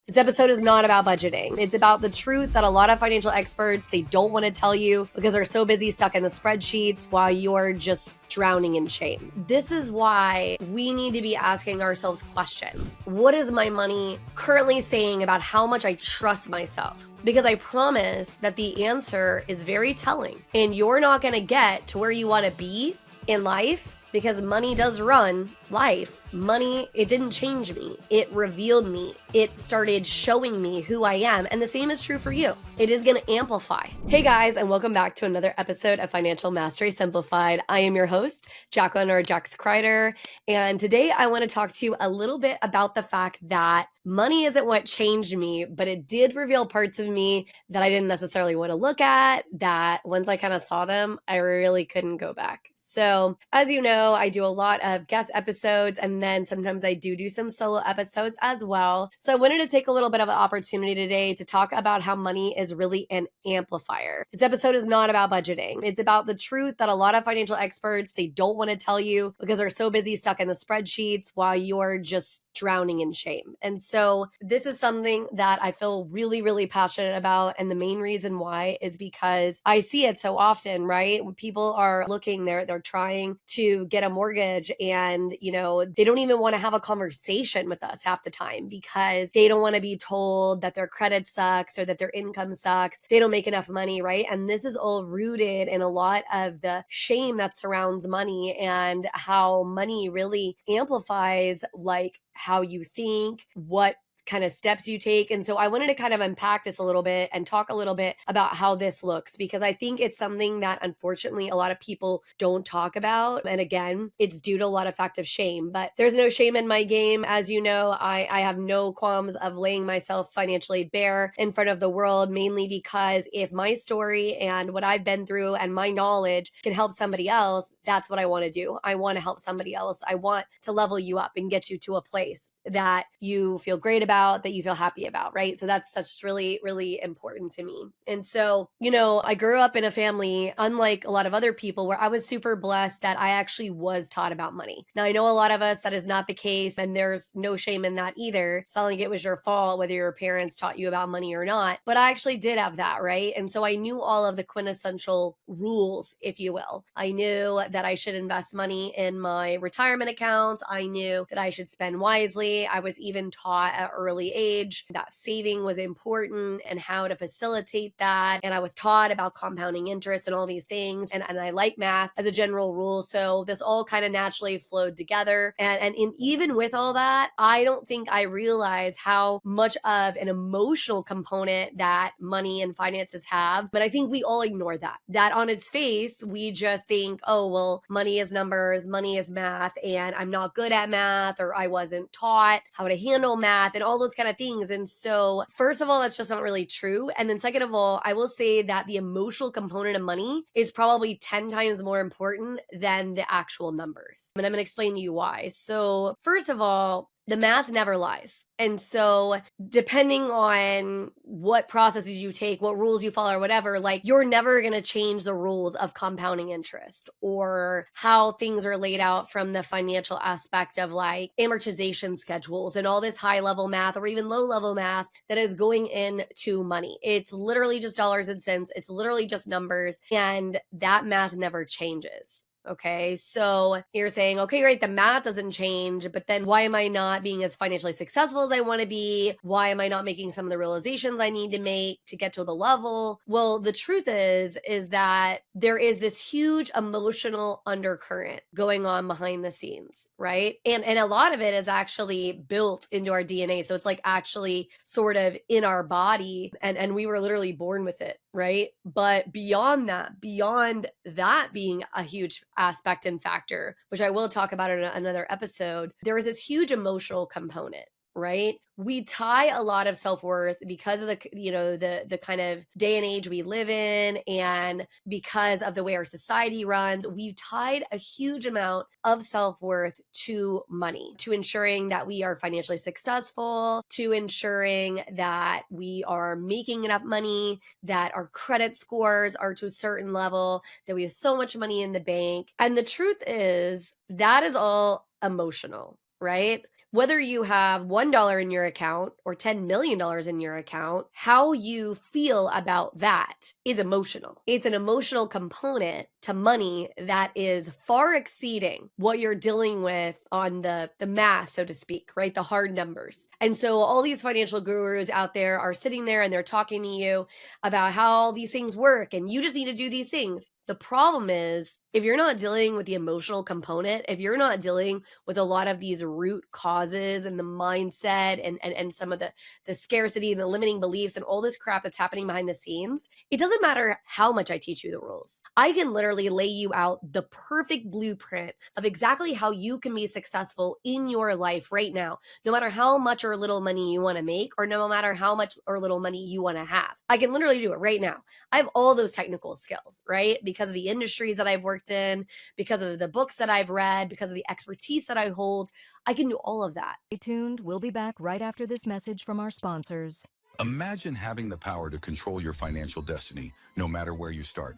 This episode is not about budgeting. It's about the truth that a lot of financial experts, they don't want to tell you because they're so busy stuck in the spreadsheets while you're just drowning in shame. This is why we need to be asking ourselves questions. What is my money currently saying about how much I trust myself? Because I promise that the answer is very telling, and you're not going to get to where you want to be in life because money does run life. Money, it didn't change me. It revealed me. It started showing me who I am. And the same is true for you. It is going to amplify. Hey guys, and welcome back to another episode of Financial Mastery Simplified. I am your host, Jacqueline or Jax Crider. And today I want to talk to you a little bit about the fact that money isn't what changed me, but it did reveal parts of me that I didn't necessarily want to look at, that once I kind of saw them, I really couldn't go back. So as you know, I do a lot of guest episodes, and then sometimes I do some solo episodes as well. So I wanted to take a little bit of an opportunity today to talk about how money is really an amplifier. This episode is not about budgeting. It's about the truth that a lot of financial experts, they don't want to tell you because they're so busy stuck in the spreadsheets while you're just drowning in shame. And so this is something that I feel really, really passionate about. And the main reason why is because I see it so often, right? When people are looking, they're trying to get a mortgage, and they don't even want to have a conversation with us half the time because they don't want to be told that their credit sucks or that their income sucks. They don't make enough money, right? And this is all rooted in a lot of the shame that surrounds money and how money really amplifies like how you think, what kind of steps you take. And so I wanted to kind of unpack this a little bit and talk a little bit about how this looks, because I think it's something that unfortunately a lot of people don't talk about. And again, it's due to a lot of fact of shame, but there's no shame in my game. As you know, I have no qualms of laying myself financially bare in front of the world, mainly because if my story and what I've been through and my knowledge can help somebody else, that's what I want to do. I want to help somebody else. I want to level you up and get you to a place that you feel great about, that you feel happy about, right? So that's really, really important to me. And so, I grew up in a family, unlike a lot of other people, where I was super blessed that I actually was taught about money. Now, I know a lot of us, that is not the case, and there's no shame in that either. It's not like it was your fault whether your parents taught you about money or not, but I actually did have that, right? And so I knew all of the quintessential rules, if you will. I knew that I should invest money in my retirement accounts. I knew that I should spend wisely. I was even taught at early age that saving was important and how to facilitate that. And I was taught about compounding interest and all these things. And I like math as a general rule. So this all kind of naturally flowed together. And even with all that, I don't think I realized how much of an emotional component that money and finances have. But I think we all ignore that on its face, we just think, oh, well, money is numbers, money is math, and I'm not good at math, or I wasn't taught how to handle math and all those kind of things. And so first of all, that's just not really true. And then second of all, I will say that the emotional component of money is probably 10 times more important than the actual numbers. And I'm going to explain to you why. So first of all, the math never lies. And so depending on what processes you take, what rules you follow or whatever, like you're never going to change the rules of compounding interest or how things are laid out from the financial aspect of like amortization schedules and all this high level math or even low level math that is going into money. It's literally just dollars and cents. It's literally just numbers, and that math never changes. Okay, so you're saying, okay, great, the math doesn't change, but then why am I not being as financially successful as I want to be? Why am I not making some of the realizations I need to make to get to the level? Well, the truth is that there is this huge emotional undercurrent going on behind the scenes, right? And a lot of it is actually built into our DNA. So it's like actually sort of in our body, and we were literally born with it, right? But beyond that being a huge aspect and factor, which I will talk about in another episode, there is this huge emotional component, right? We tie a lot of self-worth because of the kind of day and age we live in, and because of the way our society runs, we've tied a huge amount of self-worth to money, to ensuring that we are financially successful, to ensuring that we are making enough money, that our credit scores are to a certain level, that we have so much money in the bank. And the truth is that is all emotional, right? Whether you have $1 in your account or $10 million in your account, how you feel about that is emotional. It's an emotional component to money that is far exceeding what you're dealing with on the math, so to speak, right? The hard numbers. And so all these financial gurus out there are sitting there and they're talking to you about how these things work and you just need to do these things. The problem is, if you're not dealing with the emotional component, if you're not dealing with a lot of these root causes and the mindset and some of the scarcity and the limiting beliefs and all this crap that's happening behind the scenes, it doesn't matter how much I teach you the rules. I can literally lay you out the perfect blueprint of exactly how you can be successful in your life right now, no matter how much or little money you want to make, or no matter how much or little money you want to have. I can literally do it right now. I have all those technical skills, right? Because of the industries that I've worked in, because of the books that I've read, because of the expertise that I hold, I can do all of that. Stay tuned. We'll be back right after this message from our sponsors. Imagine having the power to control your financial destiny, no matter where you start.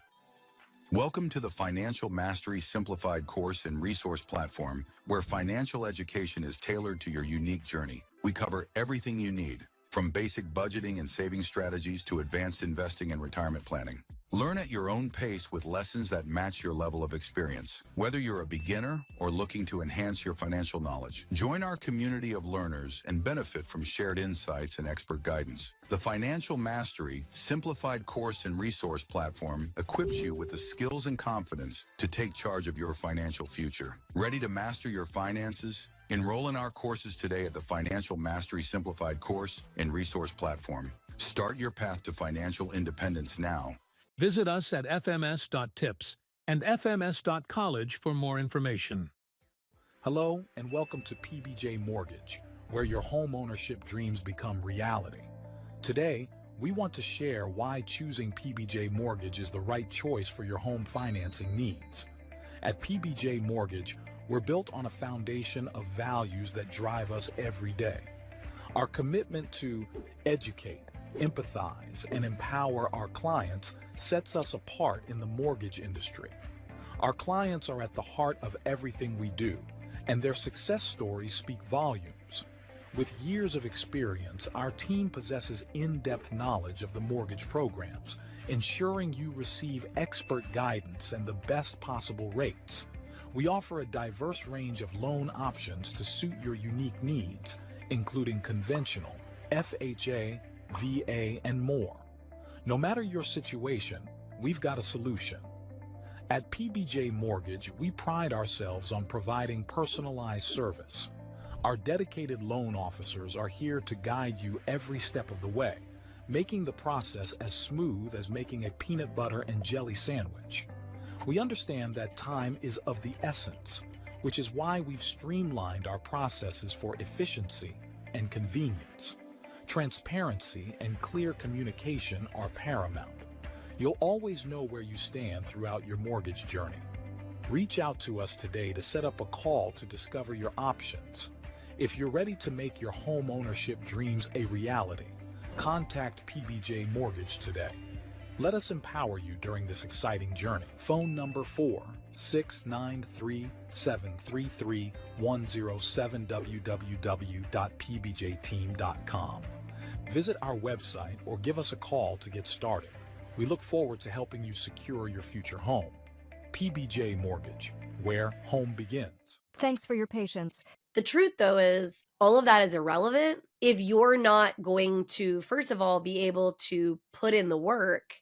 Welcome to the Financial Mastery Simplified course and resource platform, where financial education is tailored to your unique journey. We cover everything you need, from basic budgeting and saving strategies to advanced investing and retirement planning. Learn at your own pace with lessons that match your level of experience. Whether you're a beginner or looking to enhance your financial knowledge, join our community of learners and benefit from shared insights and expert guidance. The Financial Mastery Simplified course and resource platform equips you with the skills and confidence to take charge of your financial future. Ready to master your finances? Enroll in our courses today at the Financial Mastery Simplified course and resource platform. Start your path to financial independence now. Visit us at fms.tips and fms.college for more information. Hello and welcome to PBJ Mortgage, where your home ownership dreams become reality. Today, we want to share why choosing PBJ Mortgage is the right choice for your home financing needs. At PBJ Mortgage, we're built on a foundation of values that drive us every day. Our commitment to educate, empathize, and empower our clients sets us apart in the mortgage industry. Our clients are at the heart of everything we do, and their success stories speak volumes. With years of experience, our team possesses in-depth knowledge of the mortgage programs, ensuring you receive expert guidance and the best possible rates. We offer a diverse range of loan options to suit your unique needs, including conventional, FHA, VA, and more. No matter your situation, we've got a solution. At PBJ Mortgage, we pride ourselves on providing personalized service. Our dedicated loan officers are here to guide you every step of the way, making the process as smooth as making a peanut butter and jelly sandwich. We understand that time is of the essence, which is why we've streamlined our processes for efficiency and convenience. Transparency and clear communication are paramount. You'll always know where you stand throughout your mortgage journey. Reach out to us today to set up a call to discover your options. If you're ready to make your home ownership dreams a reality, contact PBJ Mortgage today. Let us empower you during this exciting journey. Phone number 4-693-733-107 www.pbjteam.com. Visit our website or give us a call to get started. We look forward to helping you secure your future home. PBJ Mortgage, where home begins. Thanks for your patience. The truth, though, is all of that is irrelevant if you're not going to, first of all, be able to put in the work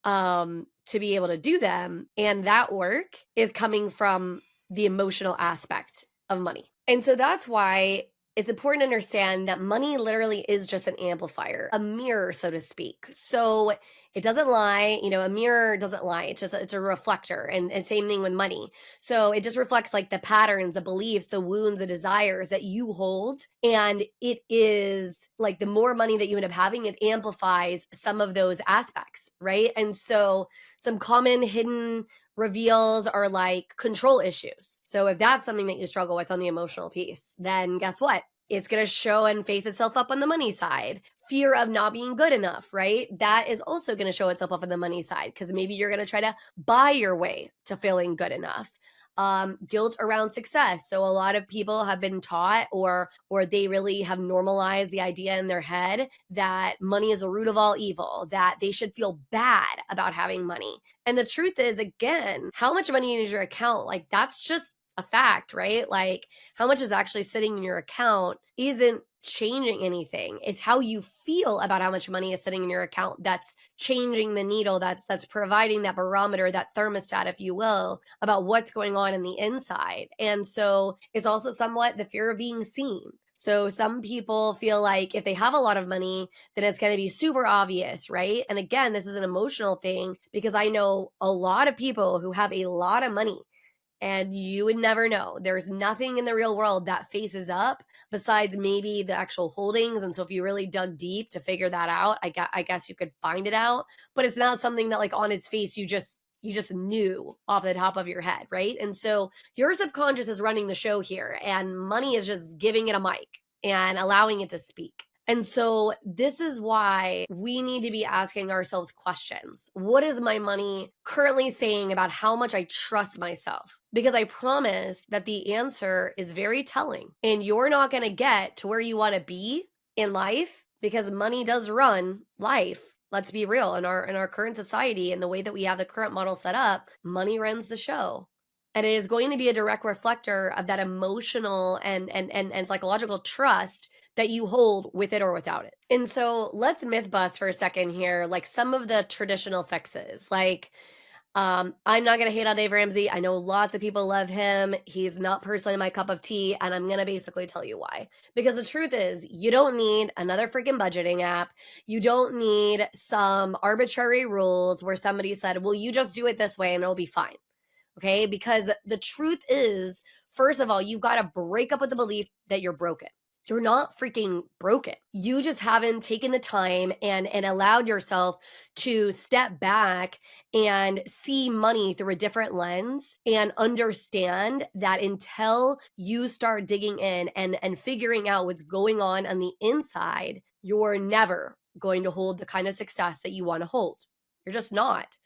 to be able to do them. And that work is coming from the emotional aspect of money. And so that's why it's important to understand that money literally is just an amplifier, a mirror, so to speak. So it doesn't lie, a mirror doesn't lie. It's a reflector, and same thing with money. So it just reflects like the patterns, the beliefs, the wounds, the desires that you hold. And it is like the more money that you end up having, it amplifies some of those aspects, right? And so some common hidden reveals are like control issues. So if that's something that you struggle with on the emotional piece, then guess what? It's going to show and face itself up on the money side. Fear of not being good enough, right? That is also going to show itself up on the money side, because maybe you're going to try to buy your way to feeling good enough. guilt around success. So a lot of people have been taught or they really have normalized the idea in their head that money is the root of all evil, that they should feel bad about having money. And the truth is, again, how much money is in your account? Like, that's just a fact, right? Like, how much is actually sitting in your account isn't changing anything. It's how you feel about how much money is sitting in your account that's changing the needle, that's providing that barometer, that thermostat, if you will, about what's going on in the inside. And so it's also somewhat the fear of being seen. So some people feel like if they have a lot of money, then it's going to be super obvious, right? And again, this is an emotional thing because I know a lot of people who have a lot of money. And you would never know. There's nothing in the real world that faces up besides maybe the actual holdings. And so if you really dug deep to figure that out, I guess you could find it out. But it's not something that like on its face, you just knew off the top of your head, right? And so your subconscious is running the show here and money is just giving it a mic and allowing it to speak. And so this is why we need to be asking ourselves questions. What is my money currently saying about how much I trust myself? Because I promise that the answer is very telling. And you're not going to get to where you want to be in life because money does run life. Let's be real. In our current society and the way that we have the current model set up, money runs the show. And it is going to be a direct reflector of that emotional and psychological trust that you hold with it or without it. And so let's myth bust for a second here, like some of the traditional fixes. Like, I'm not going to hate on Dave Ramsey. I know lots of people love him. He's not personally my cup of tea. And I'm going to basically tell you why. Because the truth is, you don't need another freaking budgeting app. You don't need some arbitrary rules where somebody said, well, you just do it this way and it'll be fine. Okay? Because the truth is, first of all, you've got to break up with the belief that you're broken. You're not freaking broken. You just haven't taken the time and allowed yourself to step back and see money through a different lens and understand that until you start digging in and figuring out what's going on the inside, you're never going to hold the kind of success that you want to hold. You're just not.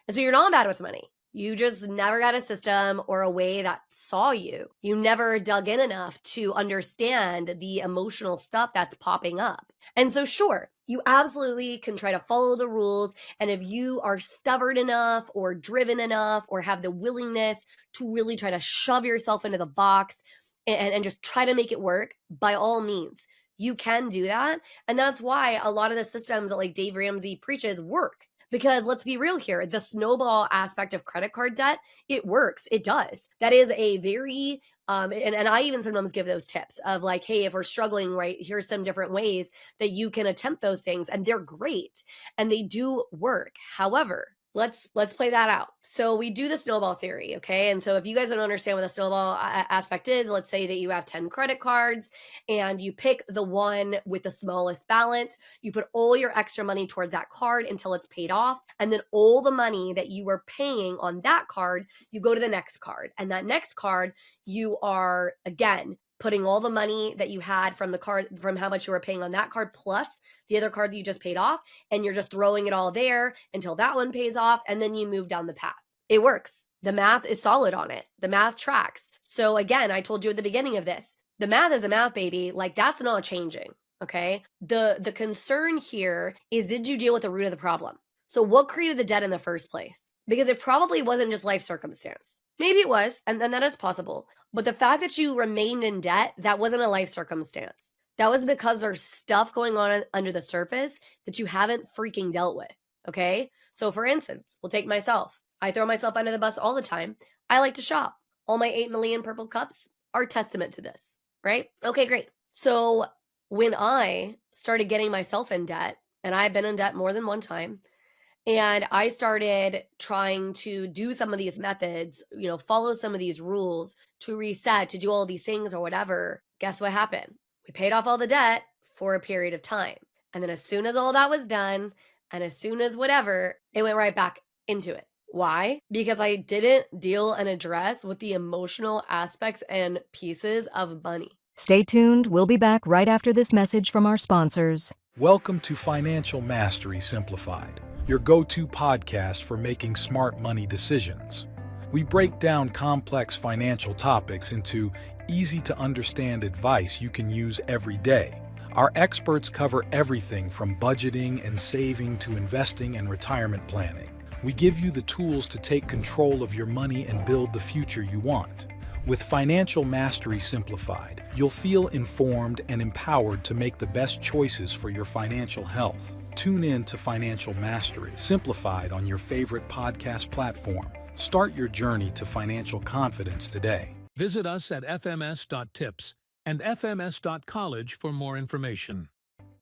And so you're not bad with money. You just never got a system or a way that saw you. You never dug in enough to understand the emotional stuff that's popping up. And so sure, you absolutely can try to follow the rules. And if you are stubborn enough or driven enough or have the willingness to really try to shove yourself into the box and just try to make it work, by all means, you can do that. And that's why a lot of the systems that like Dave Ramsey preaches work. Because let's be real here, the snowball aspect of credit card debt, it works. It does. That is a very, and I even sometimes give those tips of like, hey, if we're struggling, right, here's some different ways that you can attempt those things. And they're great. And they do work. However, let's play that out. So we do the snowball theory, okay? And so if you guys don't understand what the snowball aspect is, let's say that you have 10 credit cards and you pick the one with the smallest balance. You put all your extra money towards that card until it's paid off. And then all the money that you were paying on that card, you go to the next card. And that next card, you are, again, putting all the money that you had from the card, from how much you were paying on that card, plus the other card that you just paid off, and you're just throwing it all there until that one pays off, and then you move down the path. It works. The math is solid on it. The math tracks. So again, I told you at the beginning of this, the math is a math, baby. Like, that's not changing, okay? The concern here is, did you deal with the root of the problem? So what created the debt in the first place? Because it probably wasn't just life circumstance. Maybe it was, and that is possible. But the fact that you remained in debt, that wasn't a life circumstance. That was because there's stuff going on under the surface that you haven't freaking dealt with, okay? So for instance, we'll take myself. I throw myself under the bus all the time. I like to shop. All my 8 million purple cups are testament to this, right? Okay, great. So when I started getting myself in debt, and I've been in debt more than one time, and I started trying to do some of these methods, follow some of these rules to reset, to do all these things or whatever. Guess what happened? We paid off all the debt for a period of time. And then as soon as all that was done, and as soon as whatever, it went right back into it. Why? Because I didn't deal and address with the emotional aspects and pieces of money. Stay tuned. We'll be back right after this message from our sponsors. Welcome to Financial Mastery Simplified, your go-to podcast for making smart money decisions. We break down complex financial topics into easy-to-understand advice you can use every day. Our experts cover everything from budgeting and saving to investing and retirement planning. We give you the tools to take control of your money and build the future you want. With Financial Mastery Simplified, you'll feel informed and empowered to make the best choices for your financial health. Tune in to Financial Mastery Simplified on your favorite podcast platform. Start your journey to financial confidence today. Visit us at fms.tips and fms.college for more information.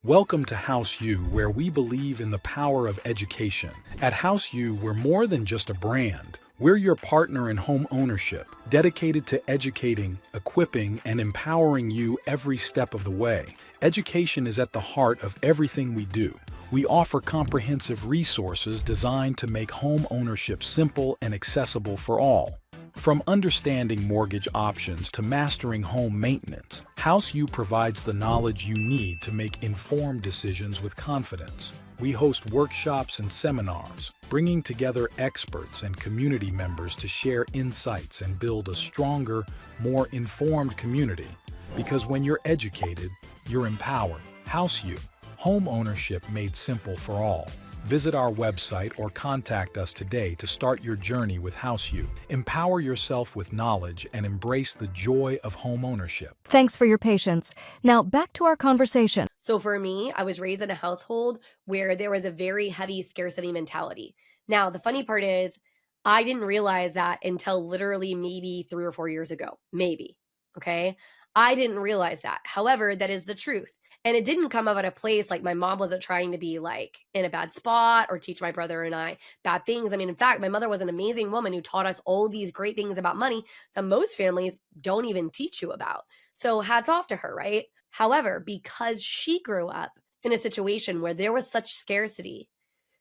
Welcome to House U, where we believe in the power of education. At House U, we're more than just a brand. We're your partner in home ownership, dedicated to educating, equipping, and empowering you every step of the way. Education is at the heart of everything we do. We offer comprehensive resources designed to make home ownership simple and accessible for all. From understanding mortgage options to mastering home maintenance, House U provides the knowledge you need to make informed decisions with confidence. We host workshops and seminars, bringing together experts and community members to share insights and build a stronger, more informed community. Because when you're educated, you're empowered. House U, home ownership made simple for all. Visit our website or contact us today to start your journey with House U. Empower yourself with knowledge and embrace the joy of home ownership. Thanks for your patience. Now back to our conversation. So for me, I was raised in a household where there was a very heavy scarcity mentality. Now, the funny part is I didn't realize that until literally maybe 3 or 4 years ago. Maybe. Okay. I didn't realize that. However, that is the truth. And it didn't come out of a place like my mom wasn't trying to be like in a bad spot or teach my brother and I bad things. I mean, in fact, my mother was an amazing woman who taught us all these great things about money that most families don't even teach you about. So hats off to her, right? However, because she grew up in a situation where there was such scarcity,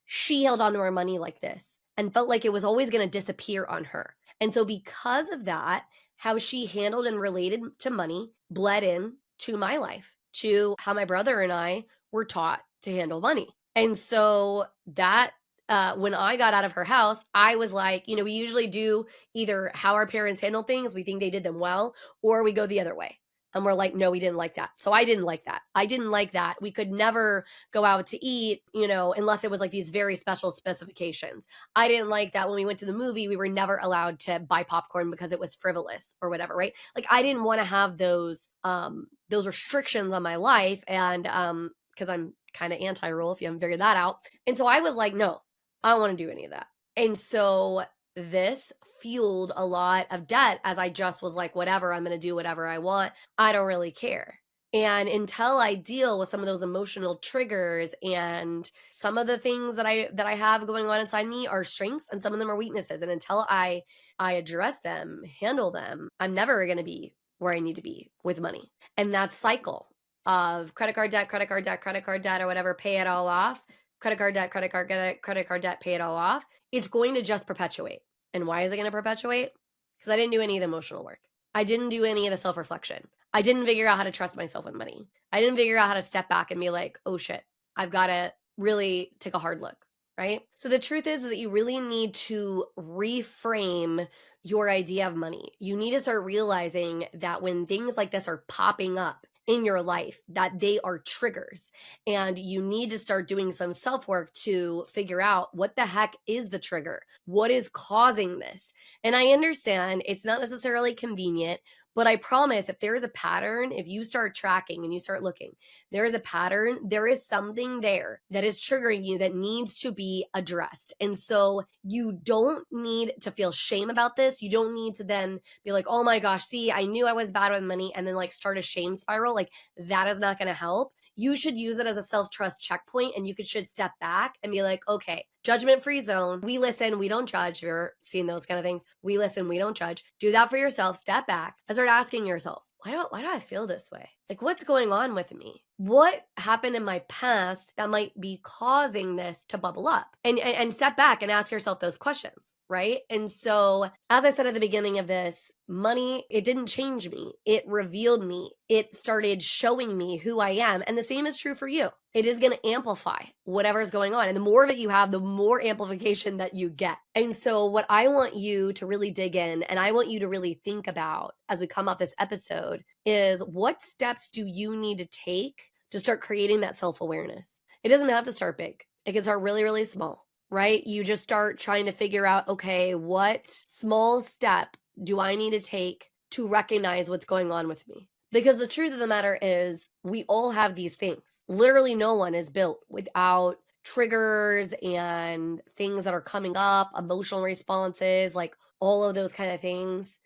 she held on to her money like this and felt like it was always going to disappear on her. And so because of that, how she handled and related to money bled in to my life, to how my brother and I were taught to handle money. And so that when I got out of her house, I was like, we usually do either how our parents handle things, we think they did them well, or we go the other way. And we're like, no, we didn't like that. So I didn't like that. I didn't like that. We could never go out to eat, unless it was like these very special specifications. I didn't like that when we went to the movie, we were never allowed to buy popcorn because it was frivolous or whatever, right? Like I didn't want to have those restrictions on my life. And because I'm kind of anti-rule, if you haven't figured that out. And so I was like, no, I don't want to do any of that. And so this fueled a lot of debt as I just was like, whatever, I'm going to do whatever I want. I don't really care. And until I deal with some of those emotional triggers and some of the things that I have going on inside me are strengths and some of them are weaknesses. And until I address them, handle them, I'm never going to be where I need to be with money. And that cycle of credit card debt, or whatever, pay it all off, credit card debt, pay it all off. It's going to just perpetuate. And why is it going to perpetuate? Because I didn't do any of the emotional work. I didn't do any of the self-reflection. I didn't figure out how to trust myself with money. I didn't figure out how to step back and be like, oh shit, I've got to really take a hard look, right? So the truth is that you really need to reframe your idea of money. You need to start realizing that when things like this are popping up in your life, that they are triggers, and you need to start doing some self-work to figure out what the heck is the trigger? What is causing this? And I understand it's not necessarily convenient, but I promise if there is a pattern, if you start tracking and you start looking, there is a pattern, there is something there that is triggering you that needs to be addressed. And so you don't need to feel shame about this. You don't need to then be like, oh my gosh, see, I knew I was bad with money, and then like start a shame spiral. Like that is not going to help. You should use it as a self-trust checkpoint, and you should step back and be like, okay, judgment-free zone. We listen, we don't judge. You're seeing those kind of things. We listen, we don't judge. Do that for yourself. Step back and start asking yourself, why do I feel this way? Like, what's going on with me? What happened in my past that might be causing this to bubble up? And step back and ask yourself those questions, right? And so, as I said at the beginning of this, money, it didn't change me. It revealed me. It started showing me who I am. And the same is true for you. It is going to amplify whatever's going on. And the more that you have, the more amplification that you get. And so what I want you to really dig in, and I want you to really think about as we come off this episode, is what steps do you need to take to start creating that self-awareness? It doesn't have to start big. It can start really, really small, right? You just start trying to figure out, okay, what small step do I need to take to recognize what's going on with me? Because the truth of the matter is, we all have these things. Literally, no one is built without triggers and things that are coming up, emotional responses, like all of those kind of things.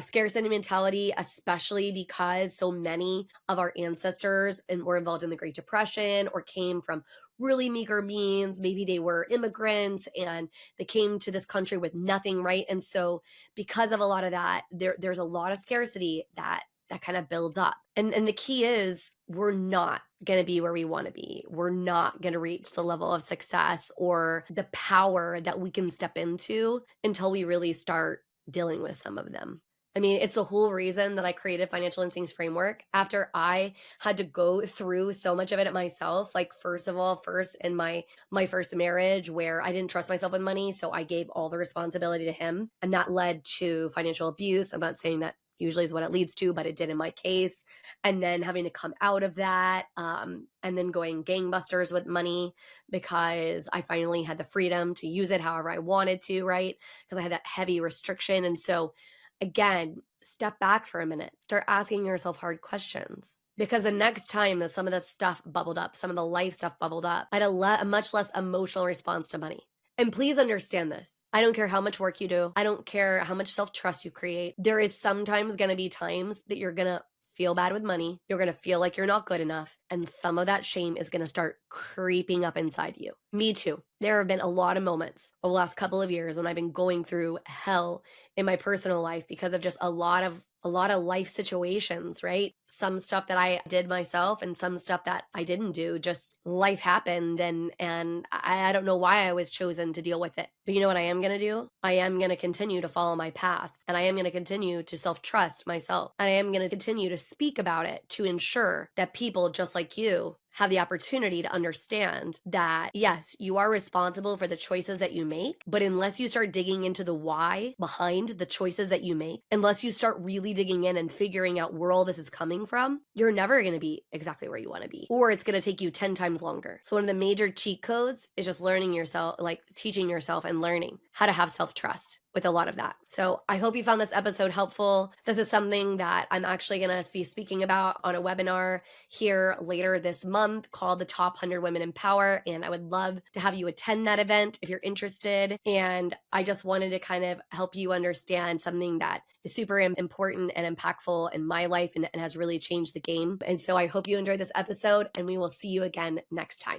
Scarcity mentality, especially because so many of our ancestors were involved in the Great Depression or came from really meager means. Maybe they were immigrants and they came to this country with nothing, right? And so because of a lot of that, there's a lot of scarcity that kind of builds up. And the key is, we're not going to be where we want to be. We're not going to reach the level of success or the power that we can step into until we really start dealing with some of them. I mean, it's the whole reason that I created Financial Instincts Framework after I had to go through so much of it myself. Like, first in my first marriage, where I didn't trust myself with money. So I gave all the responsibility to him, and that led to financial abuse. I'm not saying that usually is what it leads to, but it did in my case. And then having to come out of that, and then going gangbusters with money because I finally had the freedom to use it however I wanted to, right? Because I had that heavy restriction. And so again, step back for a minute, start asking yourself hard questions. Because the next time that some of this stuff bubbled up, some of the life stuff bubbled up, I had a much less emotional response to money. And please understand this. I don't care how much work you do. I don't care how much self-trust you create. There is sometimes going to be times that you're going to feel bad with money. You're going to feel like you're not good enough. And some of that shame is going to start creeping up inside you. Me too. There have been a lot of moments over the last couple of years when I've been going through hell in my personal life because of just a lot of life situations, right? Some stuff that I did myself and some stuff that I didn't do. Just life happened, and I don't know why I was chosen to deal with it. But you know what I am going to do? I am going to continue to follow my path, and I am going to continue to self-trust myself. And I am going to continue to speak about it to ensure that people just like you have the opportunity to understand that, yes, you are responsible for the choices that you make, but unless you start digging into the why behind the choices that you make, unless you start really digging in and figuring out where all this is coming from, you're never going to be exactly where you want to be, or it's going to take you 10 times longer. So one of the major cheat codes is just learning yourself, like teaching yourself and learning how to have self-trust with a lot of that. So I hope you found this episode helpful. This is something that I'm actually going to be speaking about on a webinar here later this month called The Top 100 Women in Power. And I would love to have you attend that event if you're interested. And I just wanted to kind of help you understand something that is super important and impactful in my life and has really changed the game. And so I hope you enjoyed this episode, and we will see you again next time.